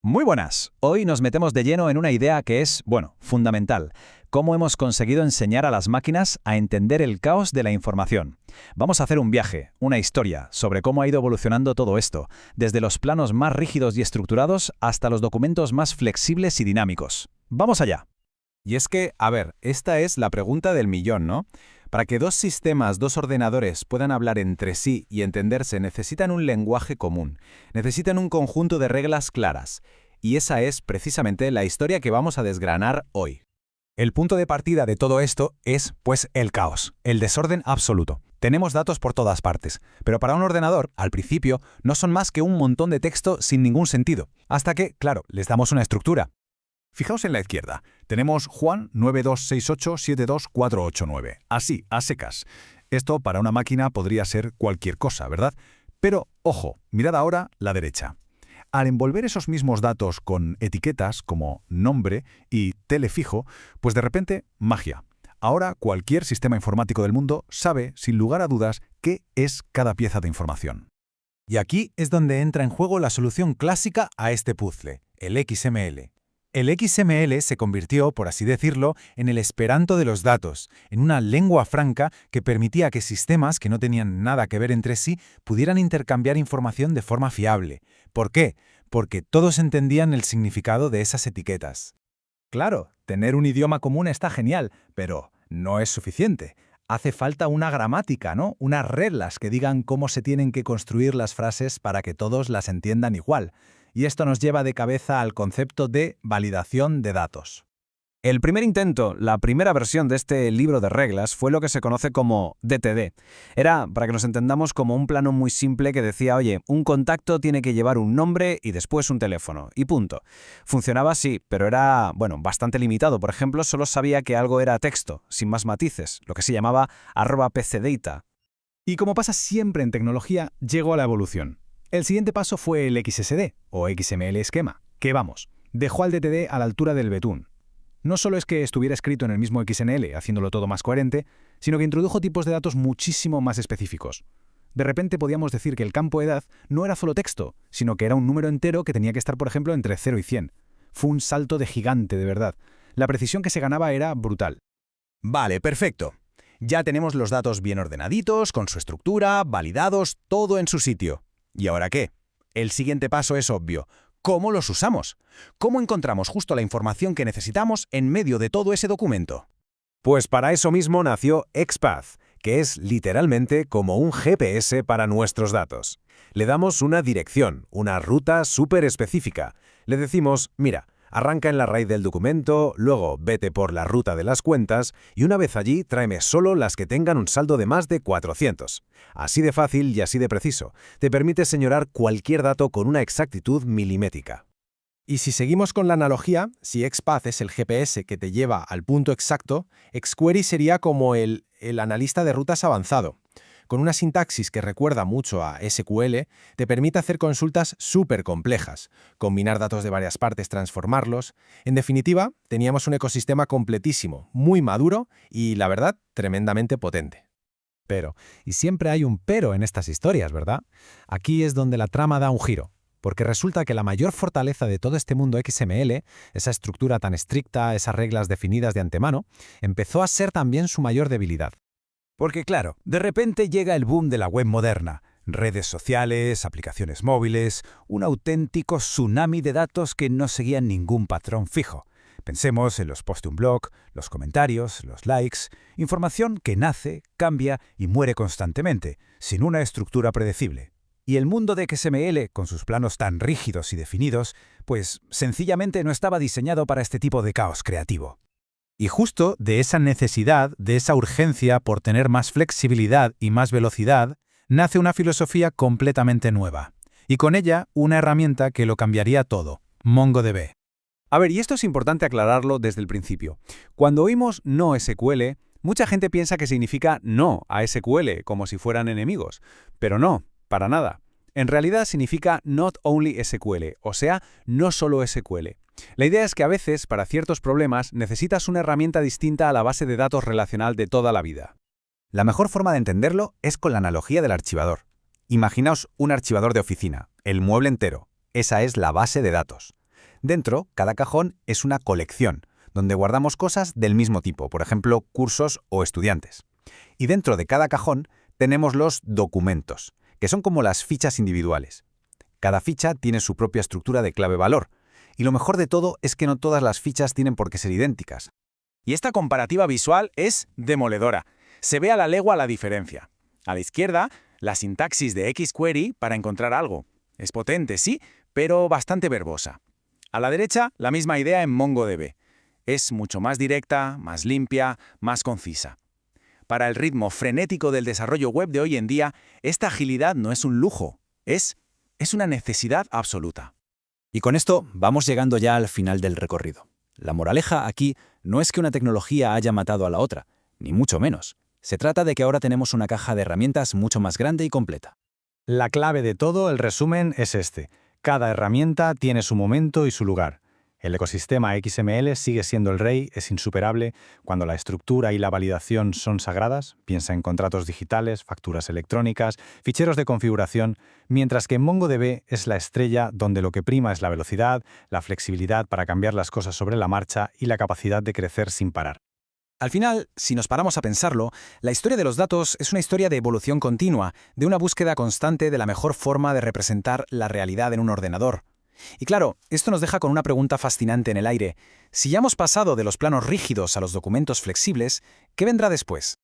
Muy buenas. Hoy nos metemos de lleno en una idea que es, bueno, fundamental. Cómo hemos conseguido enseñar a las máquinas a entender el caos de la información. Vamos a hacer un viaje, una historia, sobre cómo ha ido evolucionando todo esto, desde los planos más rígidos y estructurados hasta los documentos más flexibles y dinámicos. ¡Vamos allá! Y es que, a ver, esta es la pregunta del millón, ¿no? Para que dos sistemas, dos ordenadores puedan hablar entre sí y entenderse, necesitan un lenguaje común, necesitan un conjunto de reglas claras. Y esa es precisamente la historia que vamos a desgranar hoy. El punto de partida de todo esto es, pues, el caos, el desorden absoluto. Tenemos datos por todas partes, pero para un ordenador, al principio, no son más que un montón de texto sin ningún sentido, hasta que, claro, les damos una estructura. Fijaos en la izquierda. Tenemos Juan 9268724889. Así, a secas. Esto para una máquina podría ser cualquier cosa, ¿verdad? Pero, ojo, mirad ahora la derecha. Al envolver esos mismos datos con etiquetas como nombre y telefijo, pues de repente, magia. Ahora cualquier sistema informático del mundo sabe, sin lugar a dudas, qué es cada pieza de información. Y aquí es donde entra en juego la solución clásica a este puzzle, el XML. El XML se convirtió, por así decirlo, en el esperanto de los datos, en una lengua franca que permitía que sistemas que no tenían nada que ver entre sí pudieran intercambiar información de forma fiable. ¿Por qué? Porque todos entendían el significado de esas etiquetas. Claro, tener un idioma común está genial, pero no es suficiente. Hace falta una gramática, ¿no? Unas reglas que digan cómo se tienen que construir las frases para que todos las entiendan igual. Y esto nos lleva de cabeza al concepto de validación de datos. El primer intento, la primera versión de este libro de reglas, fue lo que se conoce como DTD. Era, para que nos entendamos, como un plano muy simple que decía, oye, un contacto tiene que llevar un nombre y después un teléfono, y punto. Funcionaba así, pero era, bastante limitado. Por ejemplo, solo sabía que algo era texto, sin más matices, lo que se llamaba @pcdata. Y como pasa siempre en tecnología, llegó a la evolución. El siguiente paso fue el XSD, o XML esquema, que dejó al DTD a la altura del betún. No solo es que estuviera escrito en el mismo XML, haciéndolo todo más coherente, sino que introdujo tipos de datos muchísimo más específicos. De repente podíamos decir que el campo edad no era solo texto, sino que era un número entero que tenía que estar, por ejemplo, entre 0 y 100. Fue un salto de gigante, de verdad. La precisión que se ganaba era brutal. Vale, perfecto. Ya tenemos los datos bien ordenaditos, con su estructura, validados, todo en su sitio. ¿Y ahora qué? El siguiente paso es obvio. ¿Cómo los usamos? ¿Cómo encontramos justo la información que necesitamos en medio de todo ese documento? Pues para eso mismo nació XPath, que es literalmente como un GPS para nuestros datos. Le damos una dirección, una ruta súper específica. Le decimos, mira, arranca en la raíz del documento, luego vete por la ruta de las cuentas y una vez allí tráeme solo las que tengan un saldo de más de 400. Así de fácil y así de preciso. Te permite señalar cualquier dato con una exactitud milimétrica. Y si seguimos con la analogía, si XPath es el GPS que te lleva al punto exacto, XQuery sería como el analista de rutas avanzado. Con una sintaxis que recuerda mucho a SQL, te permite hacer consultas súper complejas, combinar datos de varias partes, transformarlos. En definitiva, teníamos un ecosistema completísimo, muy maduro y, la verdad, tremendamente potente. Pero, y siempre hay un pero en estas historias, ¿verdad? Aquí es donde la trama da un giro, porque resulta que la mayor fortaleza de todo este mundo XML, esa estructura tan estricta, esas reglas definidas de antemano, empezó a ser también su mayor debilidad. Porque claro, de repente llega el boom de la web moderna, redes sociales, aplicaciones móviles, un auténtico tsunami de datos que no seguían ningún patrón fijo. Pensemos en los posts de un blog, los comentarios, los likes, información que nace, cambia y muere constantemente, sin una estructura predecible. Y el mundo de XML, con sus planos tan rígidos y definidos, pues sencillamente no estaba diseñado para este tipo de caos creativo. Y justo de esa necesidad, de esa urgencia por tener más flexibilidad y más velocidad, nace una filosofía completamente nueva. Y con ella, una herramienta que lo cambiaría todo, MongoDB. A ver, y esto es importante aclararlo desde el principio. Cuando oímos no SQL, mucha gente piensa que significa no a SQL, como si fueran enemigos. Pero no, para nada. En realidad significa Not Only SQL, o sea, no solo SQL. La idea es que a veces, para ciertos problemas, necesitas una herramienta distinta a la base de datos relacional de toda la vida. La mejor forma de entenderlo es con la analogía del archivador. Imaginaos un archivador de oficina, el mueble entero. Esa es la base de datos. Dentro, cada cajón es una colección, donde guardamos cosas del mismo tipo, por ejemplo, cursos o estudiantes. Y dentro de cada cajón tenemos los documentos, que son como las fichas individuales. Cada ficha tiene su propia estructura de clave-valor, y lo mejor de todo es que no todas las fichas tienen por qué ser idénticas. Y esta comparativa visual es demoledora. Se ve a la legua la diferencia. A la izquierda, la sintaxis de xQuery para encontrar algo. Es potente, sí, pero bastante verbosa. A la derecha, la misma idea en MongoDB. Es mucho más directa, más limpia, más concisa. Para el ritmo frenético del desarrollo web de hoy en día, esta agilidad no es un lujo, es una necesidad absoluta. Y con esto vamos llegando ya al final del recorrido. La moraleja aquí no es que una tecnología haya matado a la otra, ni mucho menos. Se trata de que ahora tenemos una caja de herramientas mucho más grande y completa. La clave de todo, el resumen, es este. Cada herramienta tiene su momento y su lugar. El ecosistema XML sigue siendo el rey, es insuperable. Cuando la estructura y la validación son sagradas, piensa en contratos digitales, facturas electrónicas, ficheros de configuración, mientras que MongoDB es la estrella donde lo que prima es la velocidad, la flexibilidad para cambiar las cosas sobre la marcha y la capacidad de crecer sin parar. Al final, si nos paramos a pensarlo, la historia de los datos es una historia de evolución continua, de una búsqueda constante de la mejor forma de representar la realidad en un ordenador. Y claro, esto nos deja con una pregunta fascinante en el aire. Si ya hemos pasado de los planos rígidos a los documentos flexibles, ¿qué vendrá después?